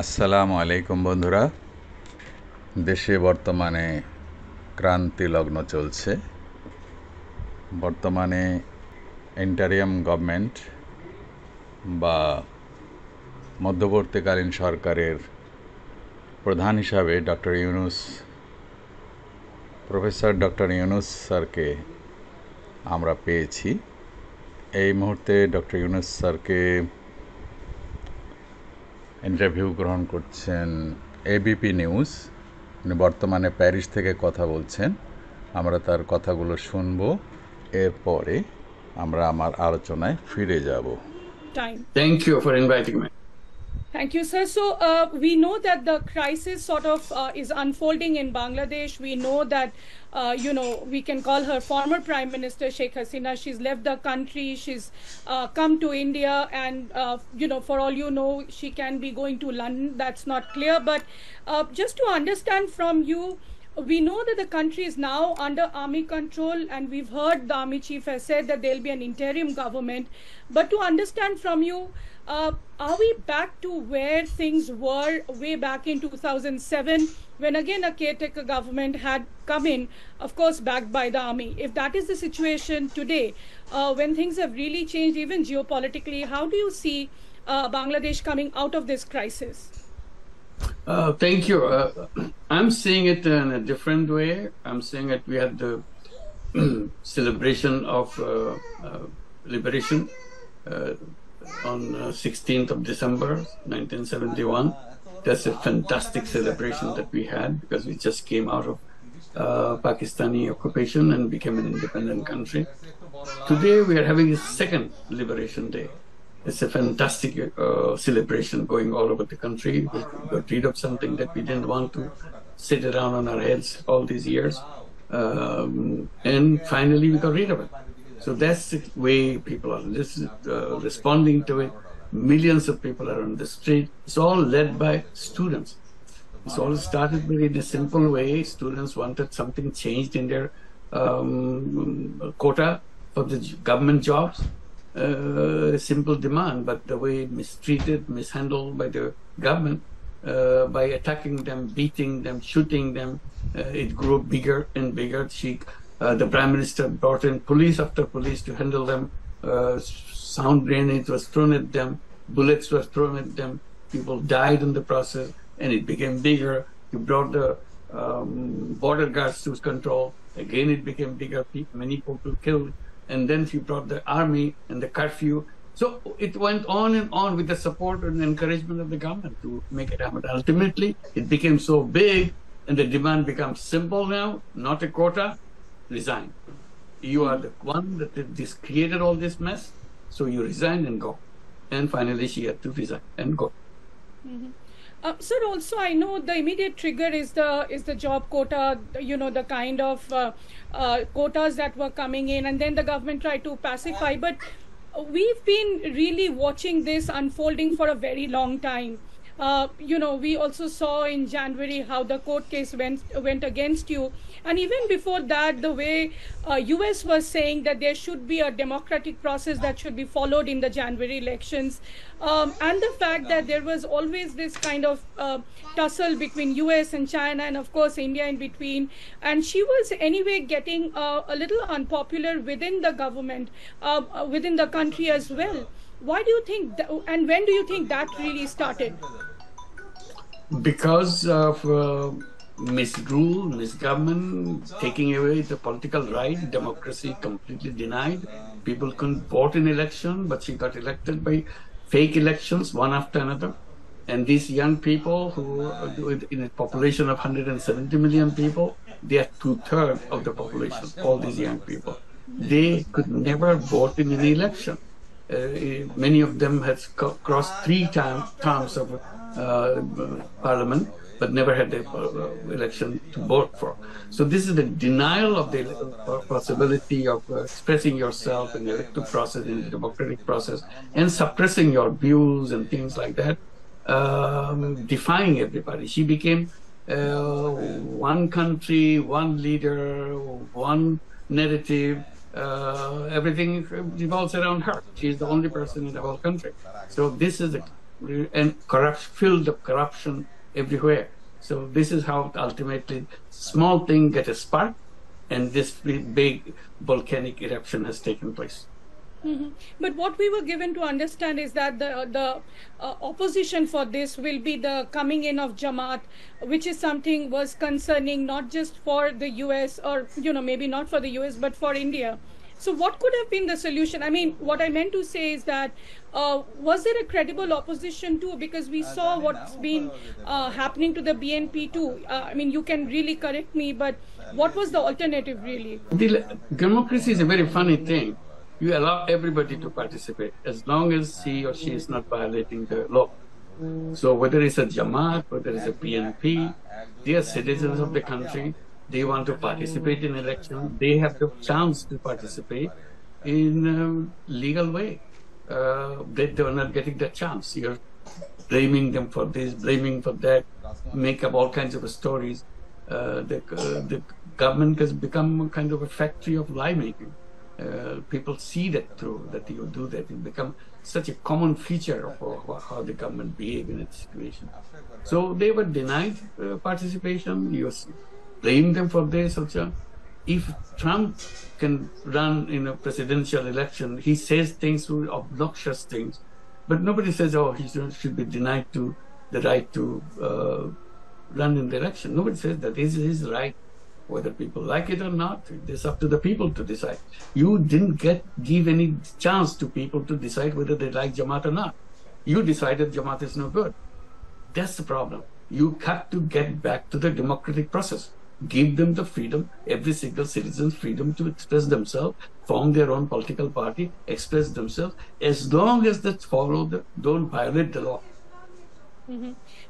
আসসালামু আলাইকুম বন্ধুরা। দেশে বর্তমানে ক্রান্তি লগ্ন চলছে। বর্তমানে ইন্টারিয়াম গভর্নমেন্ট বা মধ্যবর্তীকালীন সরকারের প্রধান হিসাবে প্রফেসর ডক্টর ইউনূস স্যারকে আমরা পেয়েছি। এই মুহূর্তে ডক্টর ইউনূস স্যারকে ইন্টারভিউ গ্রহণ করছেন এবিপি নিউজ। উনি বর্তমানে প্যারিস থেকে কথা বলছেন। আমরা তার কথাগুলো শুনব, এরপরে আমরা আমার আলোচনায় ফিরে যাব। Time. Thank you for inviting me. Thank you, sir. So we know that the crisis sort of is unfolding in Bangladesh. We know that, we can call her former Prime Minister Sheikh Hasina. She's left the country. She's come to India. And, for all you know, she can be going to London. That's not clear. But just to understand from you, we know that the country is now under army control, and we've heard the army chief has said that there'll be an interim government. But to understand from you, are we back to where things were way back in 2007, when again a caretaker government had come in, of course backed by the army? If that is the situation today, when things have really changed even geopolitically, how do you see Bangladesh coming out of this crisis? Thank you. I'm seeing it in a different way. I'm seeing it, we had the celebration of liberation on 16th of December 1971. That's a fantastic celebration that we had, because we just came out of Pakistani occupation and became an independent country. Today we are having a second Liberation Day. It's a fantastic celebration going all over the country. We got rid of something that we didn't want to sit around on our heads all these years. And finally we got rid of it. So that's the way people are responding to it. Millions of people are on the street. It's all led by students. It's all started very in a simple way. Students wanted something changed in their quota for the government jobs. Simple demand, but the way mistreated, mishandled by the government, by attacking them, beating them, shooting them, it grew bigger and bigger. The Prime Minister brought in police after police to handle them. Sound grenades was thrown at them, bullets were thrown at them, people died in the process, and it became bigger. He brought the border guards to control. Again, it became bigger. Many people killed. And then she brought the army and the curfew. So it went on and on with the support and encouragement of the government to make it happen. Ultimately, it became so big, and the demand becomes simple now, not a quota. Resign. You are the one that created all this mess, so you resign and go. And finally, she had to resign and go. Mm-hmm. Sir, also I know the immediate trigger is the job quota, the kind of quotas that were coming in, and then the government tried to pacify. But we've been really watching this unfolding for a very long time. We also saw in January how the court case went against you. And even before that, the way US was saying that there should be a democratic process that should be followed in the January elections. And the fact that there was always this kind of tussle between US and China, and of course India in between. And she was anyway getting a little unpopular within the government, within the country as well. Why do you think, and when do you think that really started? Because of misrule, misgovernment, taking away the political right, democracy completely denied. People couldn't vote in election, but she got elected by fake elections, one after another. And these young people, who in a population of 170 million people, they are 2/3 of the population, all these young people. They could never vote in an election. Many of them had crossed 3 terms of parliament, but never had the election to vote for. So this is the denial of the possibility of expressing yourself in the electoral process, in the democratic process, and suppressing your views and things like that, defying everybody. She became one country, one leader, one narrative. Everything revolves around her. She's the only person in the whole country. So this is and filled of corruption everywhere. So this is how ultimately small thing get a spark, and this big volcanic eruption has taken place. But what we were given to understand is that the opposition for this will be the coming in of Jamaat, which is something was concerning not just for the US, or maybe not for the US but for India. So what could have been the solution? I mean, what I meant to say is that was there a credible opposition too? Because we saw what's been happening to the BNP too. I mean, you can really correct me, but what was the alternative really? Democracy is a very funny thing. You allow everybody to participate as long as he or she is not violating the law. So whether it's a Jamaat, whether it's a PNP, they are citizens of the country. They want to participate in election. They have the chance to participate in a legal way. They are not getting that chance. You're blaming them for this, blaming for that, make up all kinds of stories. The government has become a kind of a factory of lie making. People see that through that you do that. It becomes such a common feature of how the government behave in its situation. So they were denied participation. You blame them for this. If Trump can run in a presidential election, he says things, obnoxious things, but nobody says, oh, he should be denied to the right to run in the election. Nobody says that. This is his right. Whether people like it or not, it's up to the people to decide. You didn't give any chance to people to decide whether they like Jamaat or not. You decided Jamaat is no good. That's the problem. You have to get back to the democratic process. Give them the freedom, every single citizen's freedom to express themselves, form their own political party, express themselves, as long as they don't violate the law.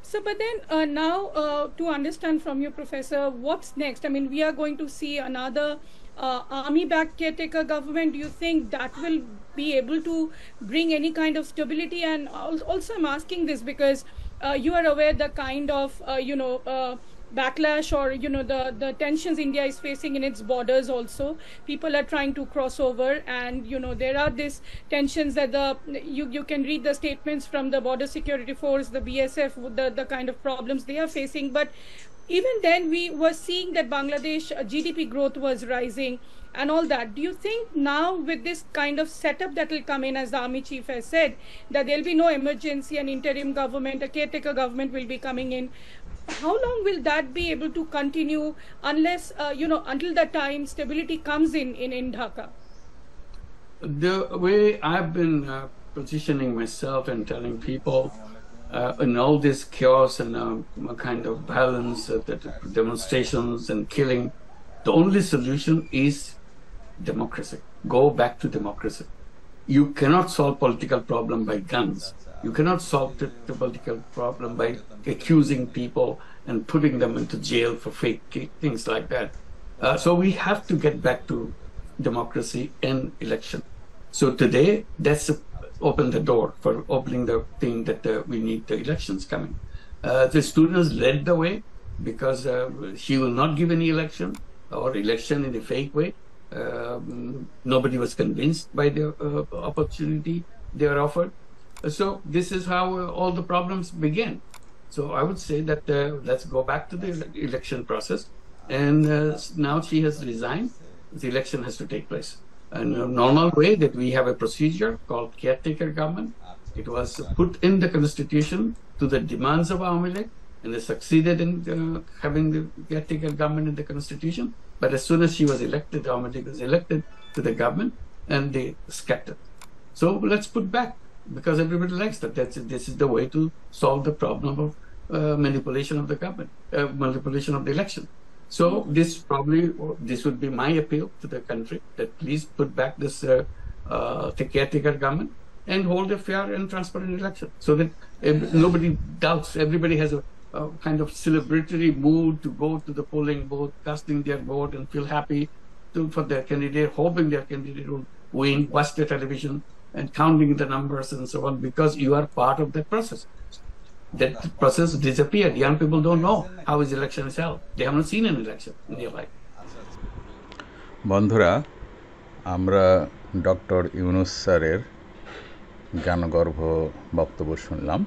So, but then now to understand from you, Professor, what's next? I mean, we are going to see another army-backed caretaker government. Do you think that will be able to bring any kind of stability? And also I'm asking this because you are aware the kind of, backlash or, the tensions India is facing in its borders also. People are trying to cross over, and, there are these tensions that you can read the statements from the Border Security Force, the BSF, the kind of problems they are facing. But even then we were seeing that Bangladesh GDP growth was rising and all that. Do you think now with this kind of setup that will come in, as the army chief has said, that there'll be no emergency, an interim government, a caretaker government will be coming in? How long will that be able to continue unless, until the time stability comes in Dhaka? The way I've been positioning myself and telling people in all this chaos and kind of violence, demonstrations and killing, the only solution is democracy. Go back to democracy. You cannot solve political problem by guns. You cannot solve the political problem by accusing people and putting them into jail for fake things like that. So we have to get back to democracy and election. So today, that's open the door for opening the thing that we need the elections coming. The students led the way because she will not give any election or election in a fake way. Nobody was convinced by the opportunity they were offered. So this is how all the problems began. So I would say that let's go back to the election process. And now she has resigned. The election has to take place. In a normal way that we have a procedure called caretaker government. It was put in the constitution to the demands of Awami League, and they succeeded in having the caretaker government in the constitution. But as soon as she was elected, Awami League was elected to the government, and they scattered. So let's put back, because everybody likes that. This is the way to solve the problem of manipulation of the government, manipulation of the election. So this would be my appeal to the country, that please put back this the caretaker government and hold a fair and transparent election, so that nobody doubts. Everybody has a kind of celebratory mood to go to the polling booth, casting their vote and feel happy for their candidate, hoping their candidate will win, watch the television and counting the numbers and so on, because you are part of that process. That process disappeared. Young people don't know how his election is held. They haven't seen an election in their life. বন্ধুরা, আমরা doctor Yunus স্যারের জ্ঞানগর্ভ বক্তব্য শুনলাম।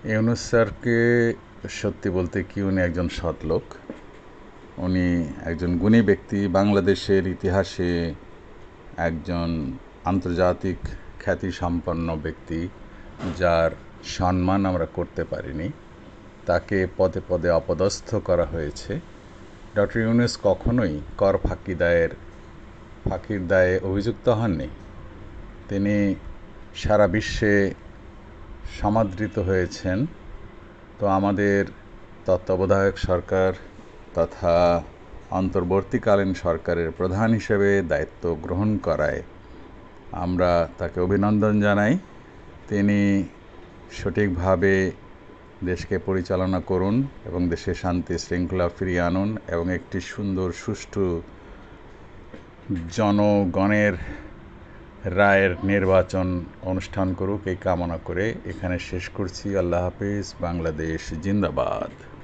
ইউনূস স্যারকে সত্যি বলতে কি উনি একজন সৎ লোক, উনি একজন গুণী ব্যক্তি, বাংলাদেশের ইতিহাসে একজন আন্তর্জাতিক খ্যাতিসম্পন্ন ব্যক্তি, যার সম্মান আমরা করতে পারিনি, তাকে পদে পদে অপদস্থ করা হয়েছে। ডক্টর ইউনূস কখনোই কর ফাঁকির দায়ে অভিযুক্ত হননি। তিনি সারা বিশ্বে সমাদৃত হয়েছেন। তো আমাদের তত্ত্বাবধায়ক সরকার তথা অন্তর্বর্তীকালীন সরকারের প্রধান হিসেবে দায়িত্ব গ্রহণ করায় আমরা তাকে অভিনন্দন জানাই। তিনি সঠিকভাবে দেশকে পরিচালনা করুন এবং দেশে শান্তি শৃঙ্খলা ফিরিয়ে আনুন এবং একটি সুন্দর সুষ্ঠু জনগণের রায়ের নির্বাচন অনুষ্ঠান করুক, এই কামনা করে এখানে শেষ করছি। আল্লাহ হাফিজ। বাংলাদেশ জিন্দাবাদ।